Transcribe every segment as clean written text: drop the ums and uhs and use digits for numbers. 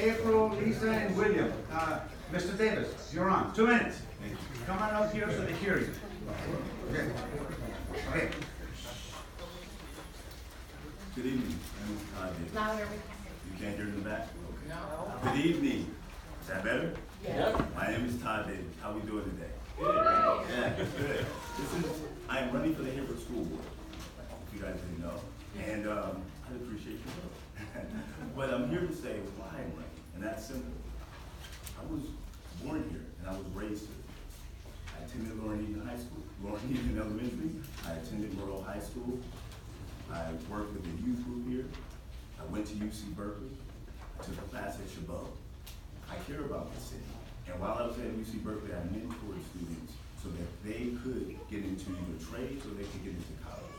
April, Lisa, and William. Mr. Davis, you're on. 2 minutes. Come on out here so they hear you. Okay. Okay. Good evening. My name is Todd Davis. Louder. You can't hear in the back? Okay. No. Good evening. Is that better? Yes. My name is Todd Davis. How we doing today? Good. Yeah, good. I am running for the Hayward School Board, if you guys didn't know. And I appreciate your vote. But I'm here to say why I'm running, and that's simple. I was born here, and I was raised here. I attended Lower Eaton High School, Lower Eaton Elementary. I attended Rural High School. I worked with the youth group here. I went to UC Berkeley. I took a class at Chabot. I care about the city. And while I was at UC Berkeley, I mentored students so that they could get into either trades or they could get into college.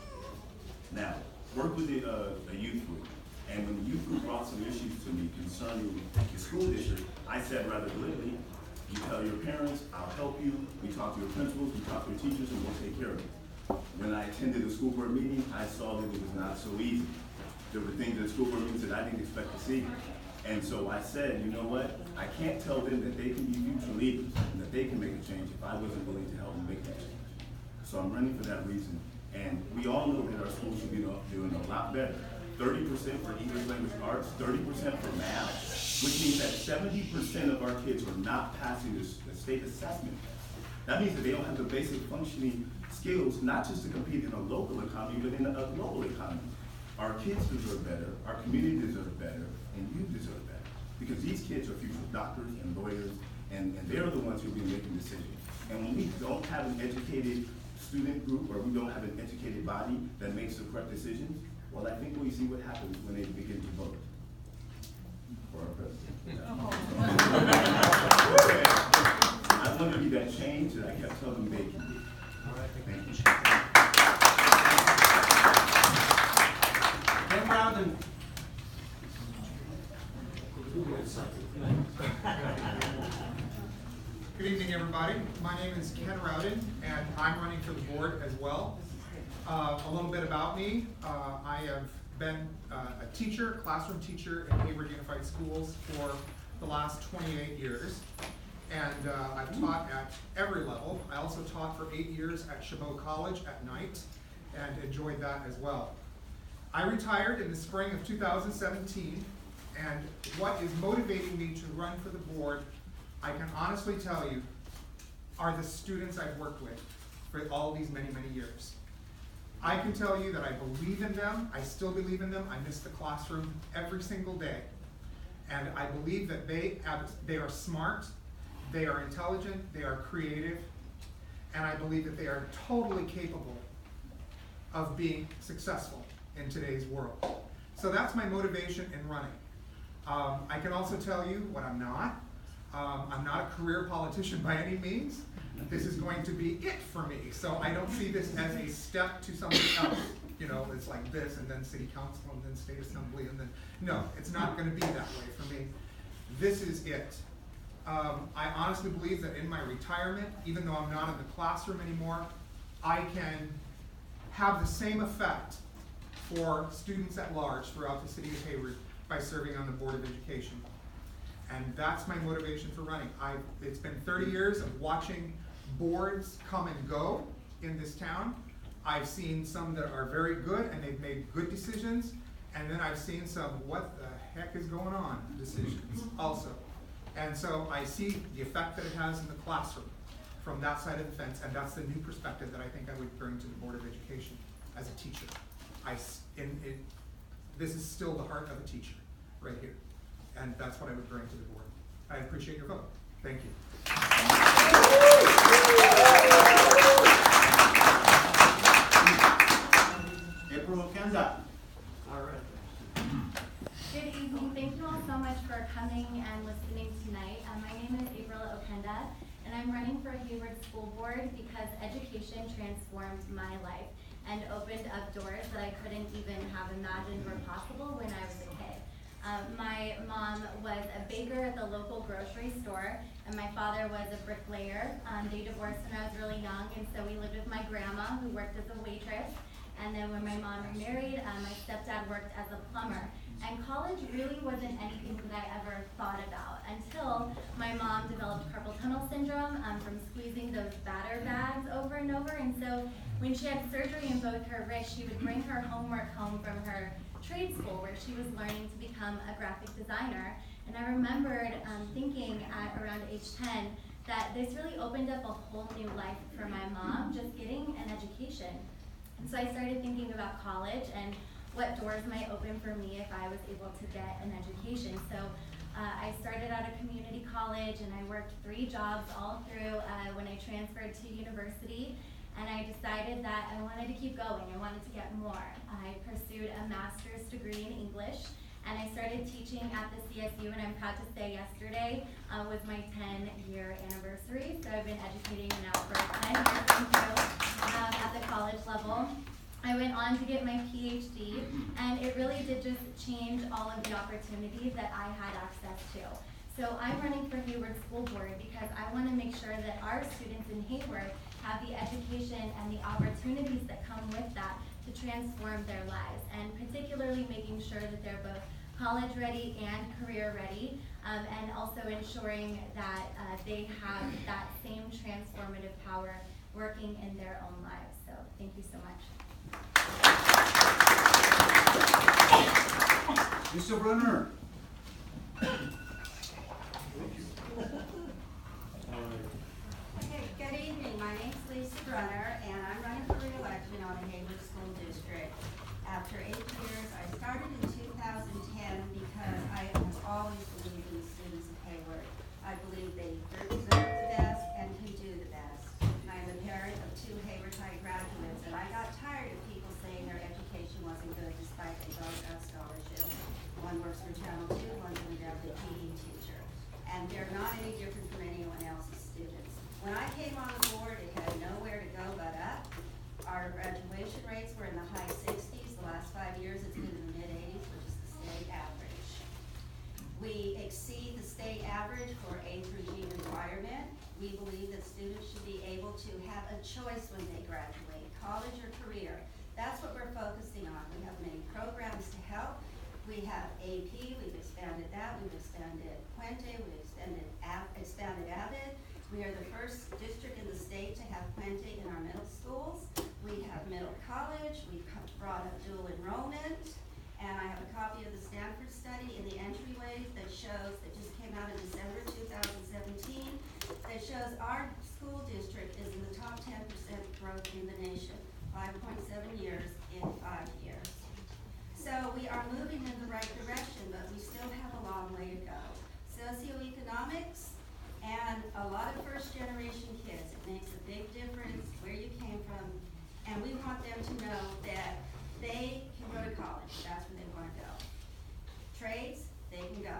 Now, work with a youth group. And when the youth group brought some issues to me concerning the school district, I said rather glibly, you tell your parents, I'll help you. We talk to your principals, we talk to your teachers, and we'll take care of it. When I attended the school board meeting, I saw that it was not so easy. There were things at the school board meetings that I didn't expect to see. And so I said, you know what? I can't tell them that they can be future leaders and that they can make a change if I wasn't willing to help them make that change. So I'm running for that reason. And we all know that our schools should be doing a lot better. 30% for English language arts, 30% for math, which means that 70% of our kids are not passing the state assessment test. That means that they don't have the basic functioning skills, not just to compete in a local economy, but in a global economy. Our kids deserve better, our community deserves better, and you deserve better. Because these kids are future doctors and lawyers, and they're the ones who will be making decisions. And when we don't have an educated student group, or we don't have an educated body that makes the correct decisions, well, I think we see what happens when they begin to vote for our president. I want to be that change that I kept telling them they can be. Thank you. Ken Rawdon. Good evening, everybody. My name is Ken Rawdon, and I'm running for the board as well. A little bit about me. I have been a teacher, classroom teacher in Hayward Unified Schools for the last 28 years. And I've taught at every level. I also taught for 8 years at Chabot College at night and enjoyed that as well. I retired in the spring of 2017, and what is motivating me to run for the board, I can honestly tell you, are the students I've worked with for all these many, many years. I can tell you that I believe in them. I still believe in them. I miss the classroom every single day. And I believe that they are smart, they are intelligent, they are creative, and I believe that they are totally capable of being successful in today's world. So that's my motivation in running. I can also tell you what I'm not. I'm not a career politician by any means. This is going to be it for me. So I don't see this as a step to something else. You know, it's like this, and then city council, and then state assembly, and then, no, it's not gonna be that way for me. This is it. I honestly believe that in my retirement, even though I'm not in the classroom anymore, I can have the same effect for students at large throughout the city of Hayward by serving on the Board of Education. And that's my motivation for running. It's been 30 years of watching boards come and go in this town. I've seen some that are very good and they've made good decisions, and then I've seen some what the heck is going on decisions also. And so I see the effect that it has in the classroom from that side of the fence, and that's the new perspective that I think I would bring to the Board of Education as a teacher. This is still the heart of a teacher right here. And that's what I would bring to the board. I appreciate your vote. Thank you. April Oquenda. All right. Good evening. Thank you all so much for coming and listening tonight. My name is April Oquenda, and I'm running for Hayward School Board because education transformed my life and opened up doors that I couldn't even have imagined were possible when I was a kid. My mom was a baker at the local grocery store, and my father was a bricklayer. They divorced when I was really young, and so we lived with my grandma, who worked as a waitress. And then when my mom remarried, my stepdad worked as a plumber. And college really wasn't anything that I ever thought of my mom developed carpal tunnel syndrome from squeezing those batter bags over and over. And so when she had surgery in both her wrists, she would bring her homework home from her trade school where she was learning to become a graphic designer. And I remembered thinking at around age 10 that this really opened up a whole new life for my mom, just getting an education. And so I started thinking about college and what doors might open for me if I was able to get an education. So I started out at community college and I worked 3 jobs all through when I transferred to university. And I decided that I wanted to keep going. I wanted to get more. I pursued a master's degree in English, and I started teaching at the CSU, and I'm proud to say yesterday was my 10-year anniversary. So I've been educating now for 10 years at the college level. I went on to get my PhD, and it really did just change all of the opportunities that I had access to. So I'm running for Hayward School Board because I want to make sure that our students in Hayward have the education and the opportunities that come with that to transform their lives, and particularly making sure that they're both college ready and career ready, and also ensuring that they have that same transformative power working in their own lives. So thank you so much. Mr. Brunner. Okay, good evening. My name's Lisa Brunner, and I'm running for re-election on the Hayward School District. After 8 years, I started in 2010 because I have always believed in the students of Hayward. I believe they deserve the best and can do the best. I am a parent of 2 Hayward High graduates, and I got tired of people saying their education wasn't good despite they both got scholarships. One works for Channel 2, one's an adapted PE teacher. And they're not any different from anyone else's students. When I came on the board, it had nowhere to go but up. Our graduation rates were in the high 60s. The last 5 years, it's been in the mid-80s, which is the state average. We exceed the state average for A through G requirement. We believe that students should be able to have a choice when they graduate, college or career. That's what we're focusing on. We have many programs to help. We have AP, we've expanded that. We've expanded Puente, we've expanded Avid. We are the first district in the state to have Puente in our middle schools. We have middle college. We've brought up dual enrollment. And I have a copy of the Stanford study in the entryway that shows, that just came out in December 2017, that shows our school district is in the top 10% growth in the nation, 5.7 years in 5 years. So we are moving in the right direction, but we still have a long way to go. Socioeconomics and a lot of first-generation kids, it makes a big difference where you came from, and we want them to know that they can go to college. That's where they want to go. Trades, they can go.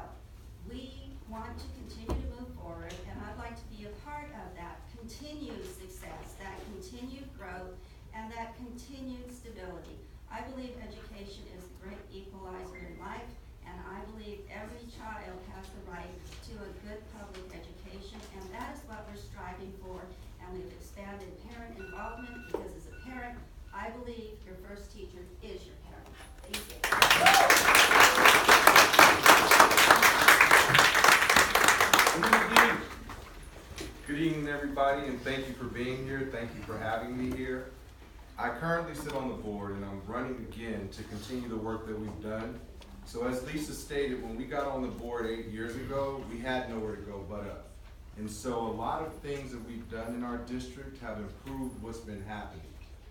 We want to continue to move forward, and I'd like to be a part of that continued success, that continued growth, and that continued stability. I believe education is a great equalizer in life, and I believe every child has the right to a good public education, and that is what we're striving for. And we've expanded parent involvement because as a parent, I believe your first teacher is your parent. Thank you. Good evening, everybody, and thank you for being here. Thank you for having me here. I currently sit on the board, and I'm running again to continue the work that we've done. So as Lisa stated, when we got on the board 8 years ago, we had nowhere to go but up. And so a lot of things that we've done in our district have improved what's been happening.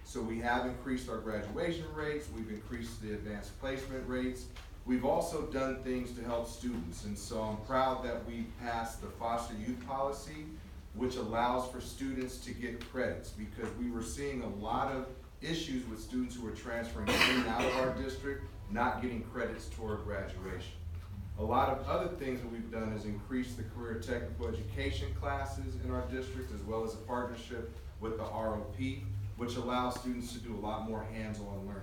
So we have increased our graduation rates, we've increased the advanced placement rates. We've also done things to help students, and so I'm proud that we passed the foster youth policy, which allows for students to get credits, because we were seeing a lot of issues with students who were transferring in and out of our district, not getting credits toward graduation. A lot of other things that we've done is increase the career technical education classes in our district, as well as a partnership with the ROP, which allows students to do a lot more hands-on learning.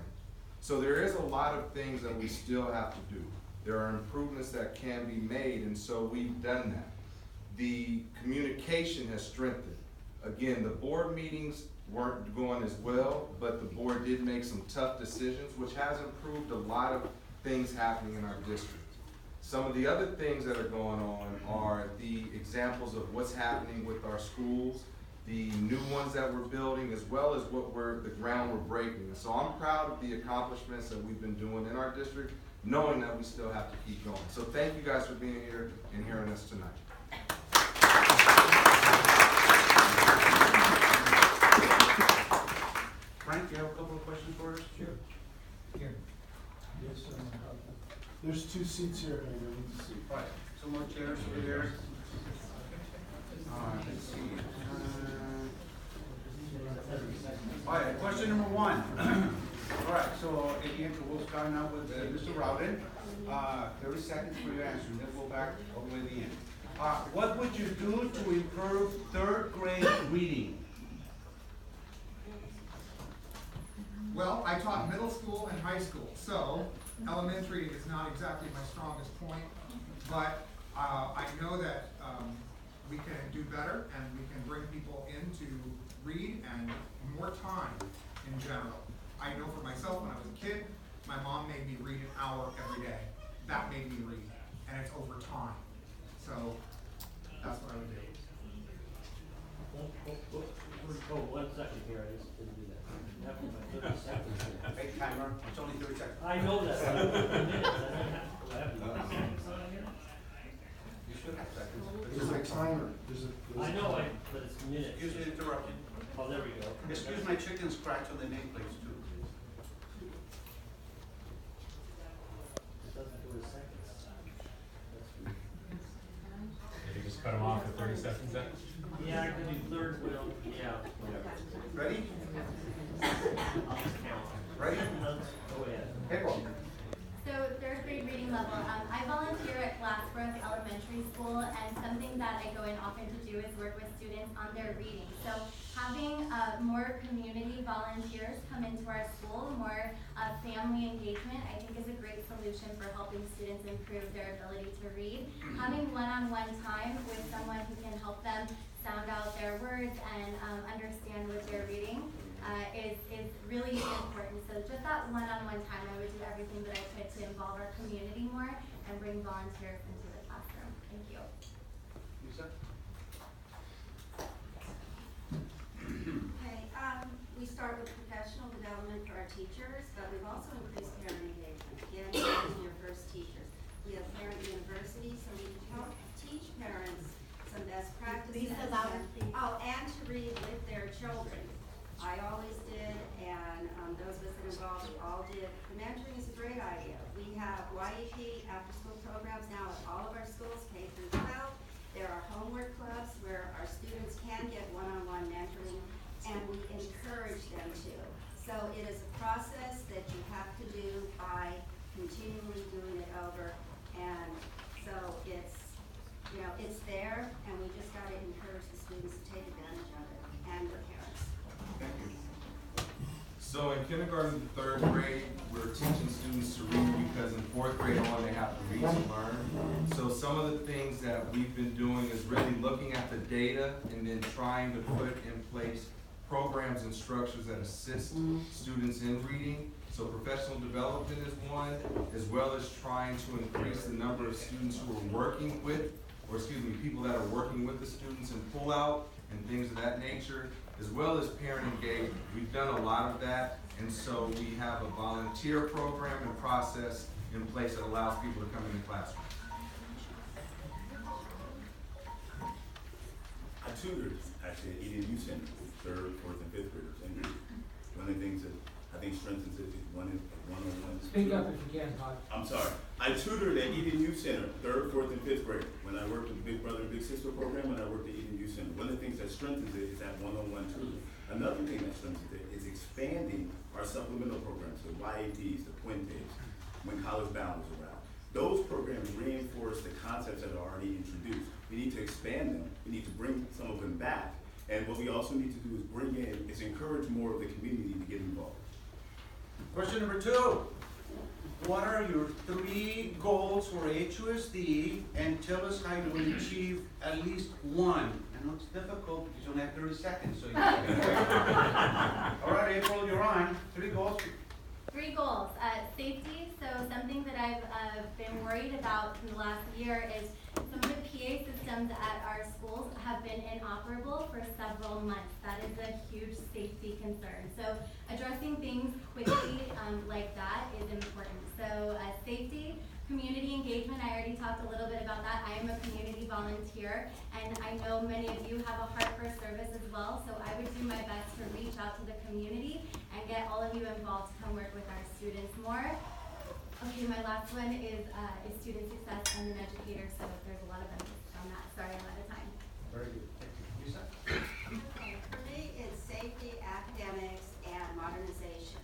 So there is a lot of things that we still have to do. There are improvements that can be made, and so we've done that. The communication has strengthened. Again, the board meetings weren't going as well, but the board did make some tough decisions, which has improved a lot of things happening in our district. Some of the other things that are going on are the examples of what's happening with our schools, the new ones that we're building, as well as the ground we're breaking. And so I'm proud of the accomplishments that we've been doing in our district, knowing that we still have to keep going. So thank you guys for being here and hearing us tonight. Frank, you have a couple of questions for us? Sure. Here. Yes, there's 2 seats here, and I need to see. Right, 2 more chairs over there. Let's see. All right, question number 1. All right, so again, we'll start now with Mr. Rawdon. 30 seconds for your answer, and then we'll go back all the way to the end. What would you do to improve 3rd grade reading? Well, I taught middle school and high school, so elementary is not exactly my strongest point, but I know that we can do better and we can bring people in to read and more time in general. I know for myself, when I was a kid, my mom made me read an hour every day. That made me read, and it's over time. So that's what I would do. Oh, 1 second here, I just didn't do that. After my 30 seconds here. Hey, timer, it's only 30 seconds. I know that, but I don't have minutes, I don't have to have minutes. You should have seconds. There's a timer. I know, but it's minutes. Excuse the interruption. Oh, there we go. Excuse my chicken scratch on the nameplates too, please. It doesn't go to seconds. That's weird. You just cut them off at 30 seconds then? Yeah, I could do 3rd, well, yeah. Ready? I'll just count. Ready? Go ahead. Hayward. So 3rd grade reading level, I volunteer at Glassbrook Elementary School, and something that I go in often to do is work with students on their reading. So having more community volunteers come into our school, more family engagement, I think is a great solution for helping students improve their ability to read. Having one-on-one time with someone who can help them sound out their words and understand what they're reading is really important. So just that one-on-one time, I would do everything that I could to involve our community more and bring volunteers into the classroom. Thank you. Lisa? Okay, we start with professional development for our teachers, but we've also increased parent engagement. Again, those are your first teachers. We have parent universities, so we help teach parents some best practices. Lisa, louder, please. Oh, and to read with their children. I always did, and those of us that involved, we all did. Mentoring is a great idea. We have YEP after-school programs now at all of our schools, K through 12. There are homework clubs where our students can get one-on-one mentoring, and we encourage them to. So it is a process that you have to do by continually doing it over, and so it's, you know, it's there, and we just got to encourage the students to take advantage of it, and their parents. Thank you. So in kindergarten to 3rd grade, we're teaching students to read because in 4th grade on they have to read to learn. So some of the things that we've been doing is really looking at the data and then trying to put in place programs and structures that assist students in reading. So professional development is one, as well as trying to increase the number of students who are working with, or excuse me, people that are working with the students in pull-out and things of that nature, as well as parent engagement. We've done a lot of that, and so we have a volunteer program and process in place that allows people to come in the classroom. I tutored actually at Eden Youth Center, 3rd, 4th, and 5th graders. And one of the things that I think strengthens it is one-on-one. Speak up if you can, Todd. I'm sorry. I tutored at Eden Youth Center, 3rd, 4th, and 5th grade. When I worked with the Big Brother, Big Sister program, when I worked at Eden Youth Center. One of the things that strengthens it is that one-on-one tutoring. Another thing that strengthens it is expanding our supplemental programs, the YAPs, the Puentes, when College Bound was around. Those programs reinforce the concepts that are already introduced. We need to expand them. We need to bring some of them back. And what we also need to do is encourage more of the community to get involved. Question number 2. What are your 3 goals for HUSD, and tell us how you will achieve at least one? I know it's difficult because you only have 30 seconds, so you All right, April, you're on. 3 goals. 3 goals. Safety. So something that I've been worried about in the last year is some of the PA systems at our schools have been inoperable for several months. That is a huge safety concern. So addressing things quickly like that is important. So safety, community engagement, I already talked a little bit about that. I am a community volunteer, and I know many of you have a heart for service as well, so I would do my best to reach out to the community and get all of you involved to come work with our students more. Okay, my last one is student success and an educator, so there's a lot of benefits on that. Sorry, I'm out of time. Very good, thank you. Lisa? Okay, for me, it's safety, academics, and modernization.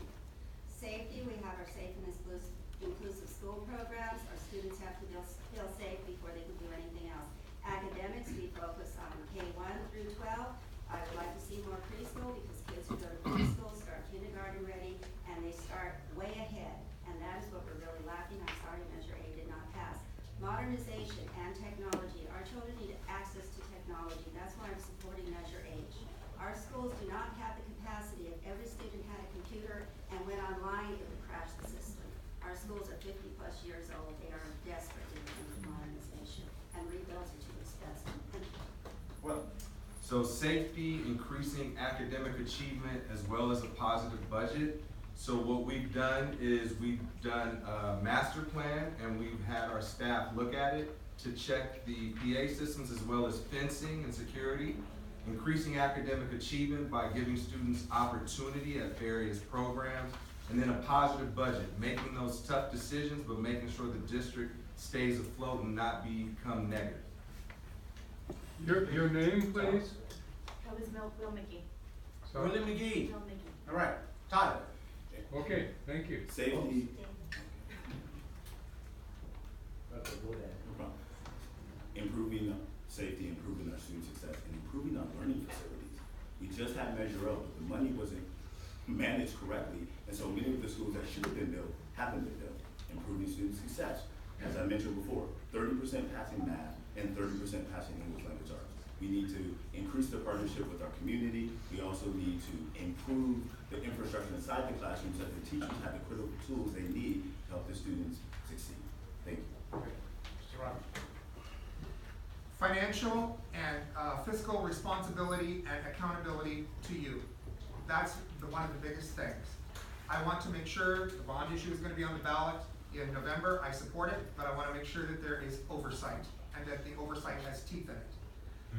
Safety, we have our safe and inclusive school programs. Our students have to feel safe before they can do anything else. Academics, we focus on K-1 through 12. I would like to see more preschool because kids who go to preschool start kindergarten ready and they start way ahead. And that is what we're really lacking. I'm sorry, Measure A did not pass. Modernization and technology. Our children need access to technology. That's why I'm supporting Measure H. Our schools do not have the capacity. If every student had a computer and went online, it would crash the system. Our schools are 50+ years old. They are desperate in terms of modernization, and rebuilds are too expensive. Well, so safety, increasing academic achievement, as well as a positive budget. So what we've done is we've done a master plan, and we've had our staff look at it to check the PA systems as well as fencing and security. Increasing academic achievement by giving students opportunity at various programs, and then a positive budget, making those tough decisions, but making sure the district stays afloat and not become negative. Your name, please? That was Will McGee. Sorry. Willie McGee. Will McGee. All right, Todd? Okay, thank you. Safety, Okay, go ahead. improving safety, improving our student success, and improving our learning facilities. We just had Measure O, but the money wasn't managed correctly, and so many of the schools that should have been built haven't been built. Improving student success, as I mentioned before, 30% passing math and 30% passing English language arts. We need to increase the partnership with our community. We also need to improve the infrastructure inside the classrooms so that the teachers have the critical tools they need to help the students succeed. Thank you. Okay. Mr. Ramos? Financial and fiscal responsibility and accountability to you. That's one of the biggest things. I want to make sure the bond issue is going to be on the ballot in November. I support it, but I want to make sure that there is oversight and that the oversight has teeth in it.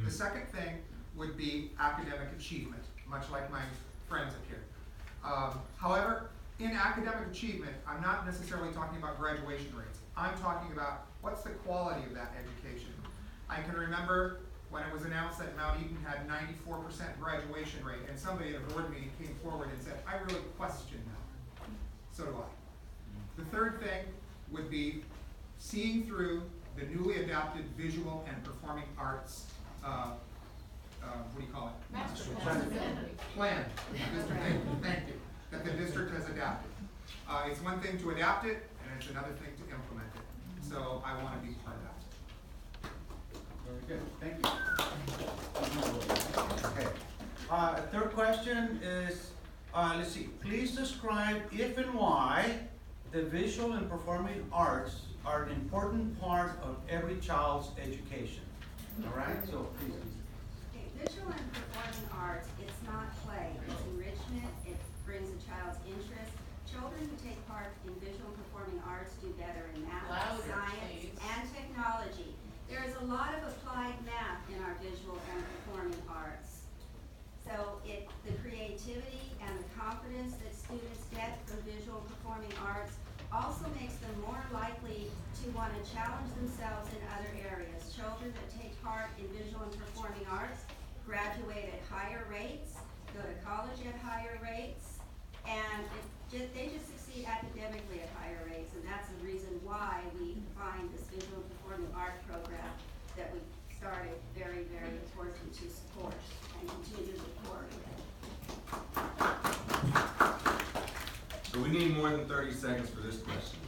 The second thing would be academic achievement, much like my friends up here. However, in academic achievement, I'm not necessarily talking about graduation rates. I'm talking about what's the quality of that education. I can remember when it was announced that Mount Eden had 94% graduation rate, and somebody at a board meeting came forward and said, I really question that. So do I. The third thing would be seeing through the newly adapted visual and performing arts, what do you call it? Master Plan. Thank you. That the district has adapted. It's one thing to adapt it, and it's another thing to implement it. So I want to be part of that. Very good, thank you. Okay. Third question is, let's see, please describe if and why the visual and performing arts are an important part of every child's education. All right, so please. Okay, visual and performing arts, it's not play, it's enrichment, it brings a child's interest. Children who take part in visual and performing arts do better in math, Louder, science, please. and technology. There is a lot of applied math in our visual and performing arts. So the creativity and the confidence that students get from visual and performing arts also makes them more likely to want to challenge themselves in other areas. Children that take part in visual and performing arts graduate at higher rates, go to college at higher rates, and they just succeed academically at higher rates, and that's the reason why we find this visual and performing art program that we started very, very important to support and continue to support. So we need more than 30 seconds for this question.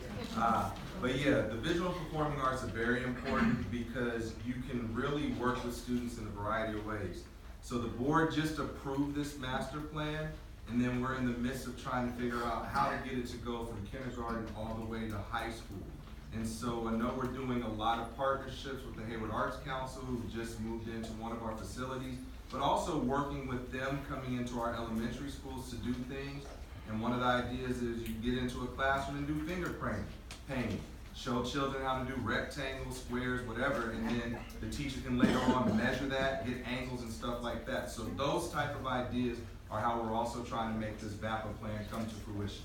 But yeah, the visual and performing arts are very important because you can really work with students in a variety of ways. So the board just approved this master plan, and then we're in the midst of trying to figure out how to get it to go from kindergarten all the way to high school. And so I know we're doing a lot of partnerships with the Hayward Arts Council, who just moved into one of our facilities, but also working with them coming into our elementary schools to do things. And one of the ideas is you get into a classroom and do finger painting. Show children how to do rectangles, squares, whatever, and then the teacher can later on measure that, get angles and stuff like that. So those type of ideas are how we're also trying to make this VAPA plan come to fruition.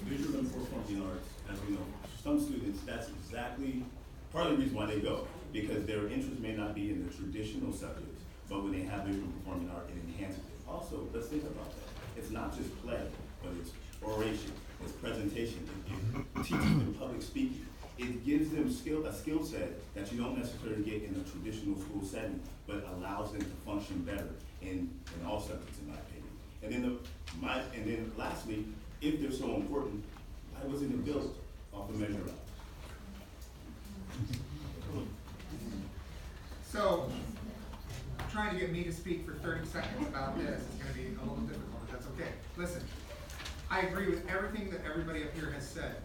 Visual and performing arts, as we know, some students, that's exactly part of the reason why they go, because their interest may not be in the traditional subjects, but when they have visual and performing art, it enhances it. Also, let's think about that. It's not just play, but it's oration, it's presentation, it teaches them public speaking. It gives them a skill set that you don't necessarily get in a traditional school setting, but allows them to function better in all subjects, in my opinion. And then lastly, if they're so important, why wasn't it built off of Measure Out? So, trying to get me to speak for 30 seconds about this is gonna be a little difficult, but that's okay. Listen, I agree with everything that everybody up here has said,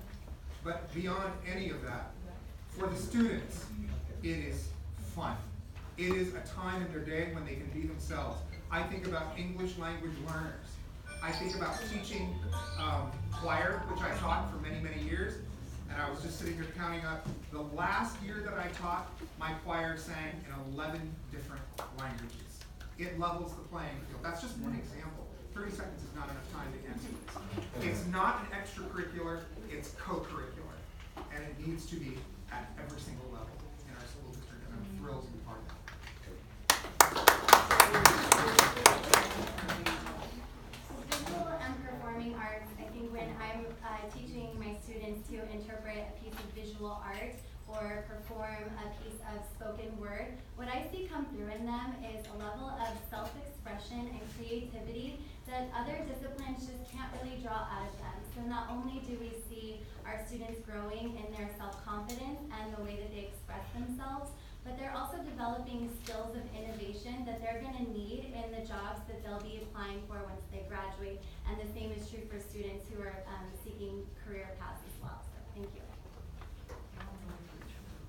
but beyond any of that, for the students, it is fun. It is a time in their day when they can be themselves. I think about English language learners. I think about teaching choir, which I taught for many, many years, and I was just sitting here counting up the last year that I taught, my choir sang in 11 different languages. It levels the playing field. That's just one example. 30 seconds is not enough time to answer this. It's not an extracurricular, it's co-curricular, and it needs to be at every single level in our school district, and I'm thrilled to be part of that. Visual and performing arts, I think when I'm teaching my students to interpret a piece of visual art or perform a piece of spoken word, what I see come through in them is a level of self-expression and creativity that other disciplines just can't really draw out of them. So not only do we see our students growing in their self-confidence and the way that they express themselves, but they're also developing skills of innovation that they're going to need in the jobs that they'll be applying for once they graduate. And the same is true for students who are seeking career paths as well. So thank you.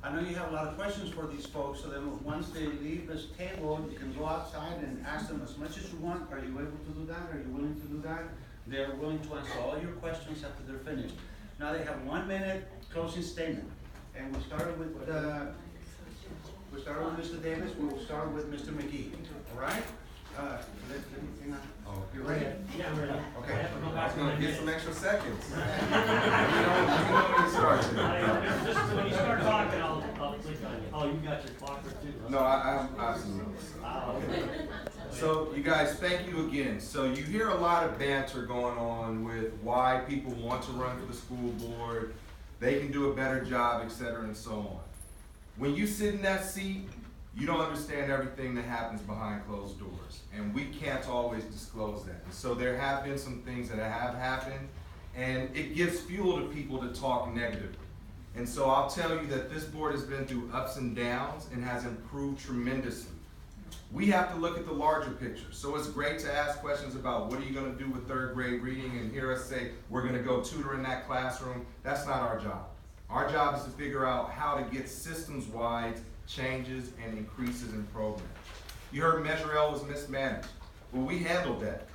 I know you have a lot of questions for these folks, so then once they leave this table, you can go outside and ask them as much as you want. Are you able to do that? Are you willing to do that? They're willing to answer all your questions after they're finished. Now they have 1 minute closing statement. And we started with Mr. Davis, we'll start with Mr. McGee, all right? Hang on. Oh, You ready? Yeah, I'm ready. Okay. I was gonna get some extra seconds. You know when you start to. Just when you start talking, I'll click on you. Oh, you got your clock too? No, I'm absolutely. So you guys, thank you again. So you hear a lot of banter going on with why people want to run for the school board, they can do a better job, etc., and so on. When you sit in that seat, you don't understand everything that happens behind closed doors, and we can't always disclose that. And so there have been some things that have happened, and it gives fuel to people to talk negatively. And so I'll tell you that this board has been through ups and downs and has improved tremendously. We have to look at the larger picture. So it's great to ask questions about what are you going to do with third grade reading and hear us say we're going to go tutor in that classroom. That's not our job. Our job is to figure out how to get systems-wide changes and increases in programs. You heard Measure L was mismanaged. Well, we handled that.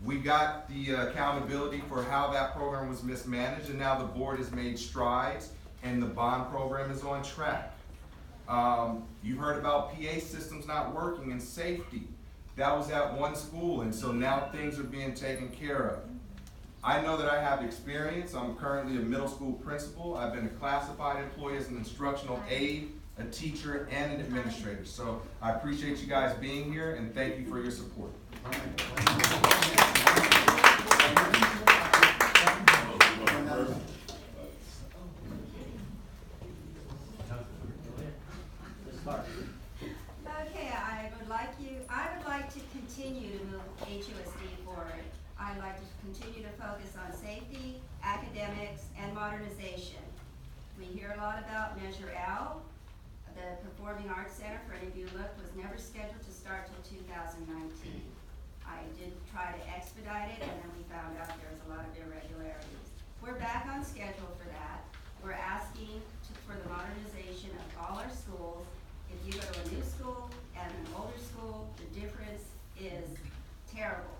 We got the accountability for how that program was mismanaged, and now the board has made strides and the bond program is on track. You heard about PA systems not working and safety. That was at one school, and so now things are being taken care of. I know that I have experience. I'm currently a middle school principal. I've been a classified employee as an instructional aide, a teacher, and an administrator. So I appreciate you guys being here, and thank you for your support. Okay, I would like to continue to move HUSD forward. I'd like to continue to focus on safety, academics, and modernization. We hear a lot about Measure L. The Performing Arts Center, for any of you who looked, was never scheduled to start till 2019. I did try to expedite it, and then we found out there was a lot of irregularities. we're back on schedule for that. We're asking for the modernization of all our schools. If you go to a new school and an older school, the difference is terrible.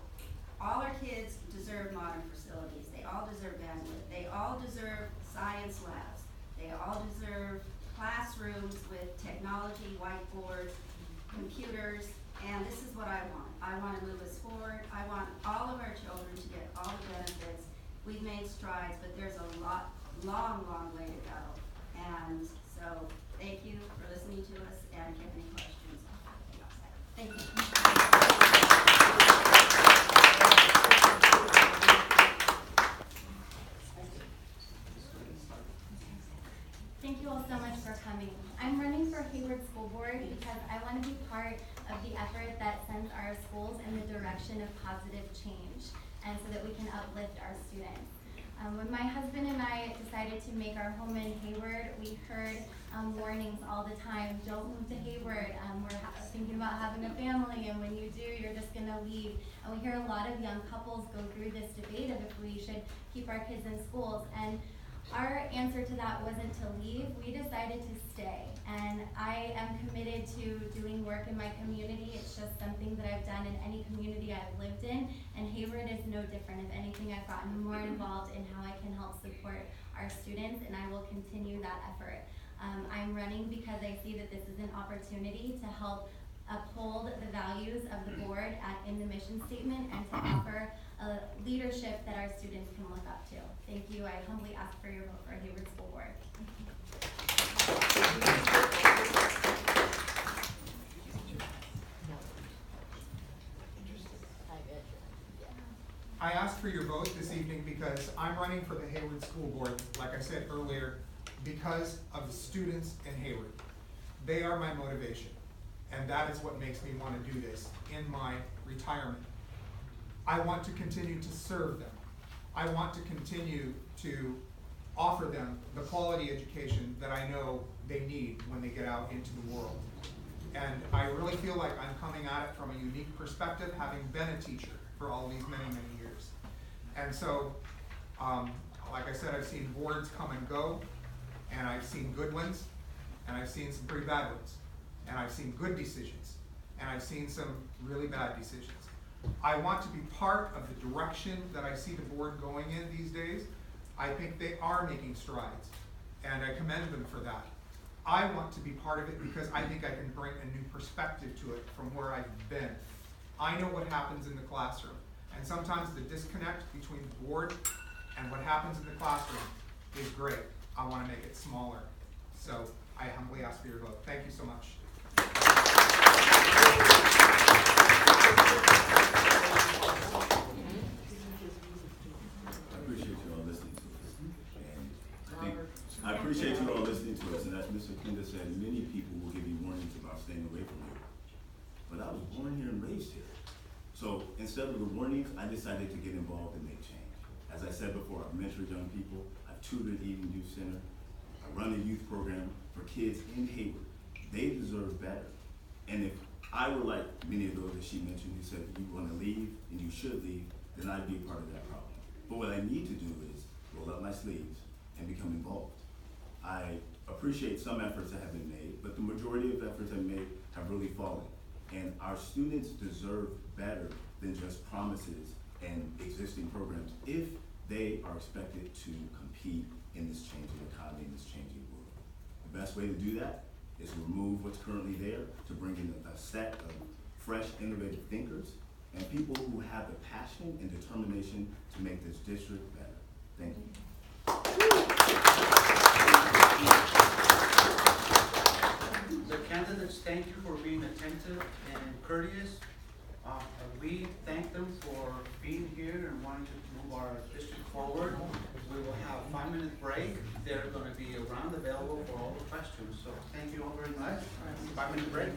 All our kids deserve modern facilities. They all deserve bandwidth. They all deserve science labs. They all deserve classrooms with technology, whiteboards, computers, and this is what I want. I want to move us forward. I want all of our children to get all the benefits. We've made strides, but there's a long way to go. And so, thank you for listening to us, and if you have any questions, thank you. Thank you all so much for coming. I'm running for Hayward School Board because I want to be part of the effort that sends our schools in the direction of positive change, and so that we can uplift our students. When my husband and I decided to make our home in Hayward, we heard warnings all the time, don't move to Hayward, we're thinking about having a family, and when you do, you're just gonna leave. And we hear a lot of young couples go through this debate of if we should keep our kids in schools. And our answer to that wasn't to leave, we decided to stay. And I am committed to doing work in my community. It's just something that I've done in any community I've lived in, and Hayward is no different. If anything, I've gotten more involved in how I can help support our students, and I will continue that effort. I'm running because I see that this is an opportunity to help uphold the values of the board in the mission statement, and to offer a leadership that our students can look up to. Thank you. I humbly ask for your vote for Hayward School Board. I asked for your vote this evening because I'm running for the Hayward School Board, like I said earlier, because of the students in Hayward. They are my motivation, and that is what makes me want to do this in my retirement. I want to continue to serve them. I want to continue to offer them the quality education that I know they need when they get out into the world. And I really feel like I'm coming at it from a unique perspective, having been a teacher for all these many years. And so, like I said, I've seen boards come and go, and I've seen good ones, and I've seen some pretty bad ones, and I've seen good decisions, and I've seen some really bad decisions. I want to be part of the direction that I see the board going in these days. I think they are making strides, and I commend them for that. I want to be part of it because I think I can bring a new perspective to it from where I've been. I know what happens in the classroom, and sometimes the disconnect between the board and what happens in the classroom is great. I want to make it smaller. So I humbly ask for your vote. Thank you so much. I appreciate you all listening to us, and as Mr. Oquenda said, many people will give you warnings about staying away from here. But I was born here and raised here. So instead of the warnings, I decided to get involved and make change. As I said before, I've mentored young people, I've tutored Eden Youth Center, I run a youth program for kids in Hayward. They deserve better. And if I were like many of those that she mentioned who said you want to leave and you should leave, then I'd be a part of that problem. But what I need to do is roll up my sleeves and become involved. I appreciate some efforts that have been made, but the majority of efforts I've made have really fallen. And our students deserve better than just promises and existing programs if they are expected to compete in this changing economy, in this changing world. The best way to do that is remove what's currently there to bring in a set of fresh, innovative thinkers and people who have the passion and determination to make this district better. Thank you. The candidates, thank you for being attentive and courteous. We thank them for being here and wanting to move our district forward. We will have a 5-minute break. They're going to be around available for all the questions. So thank you all very much. 5-minute break.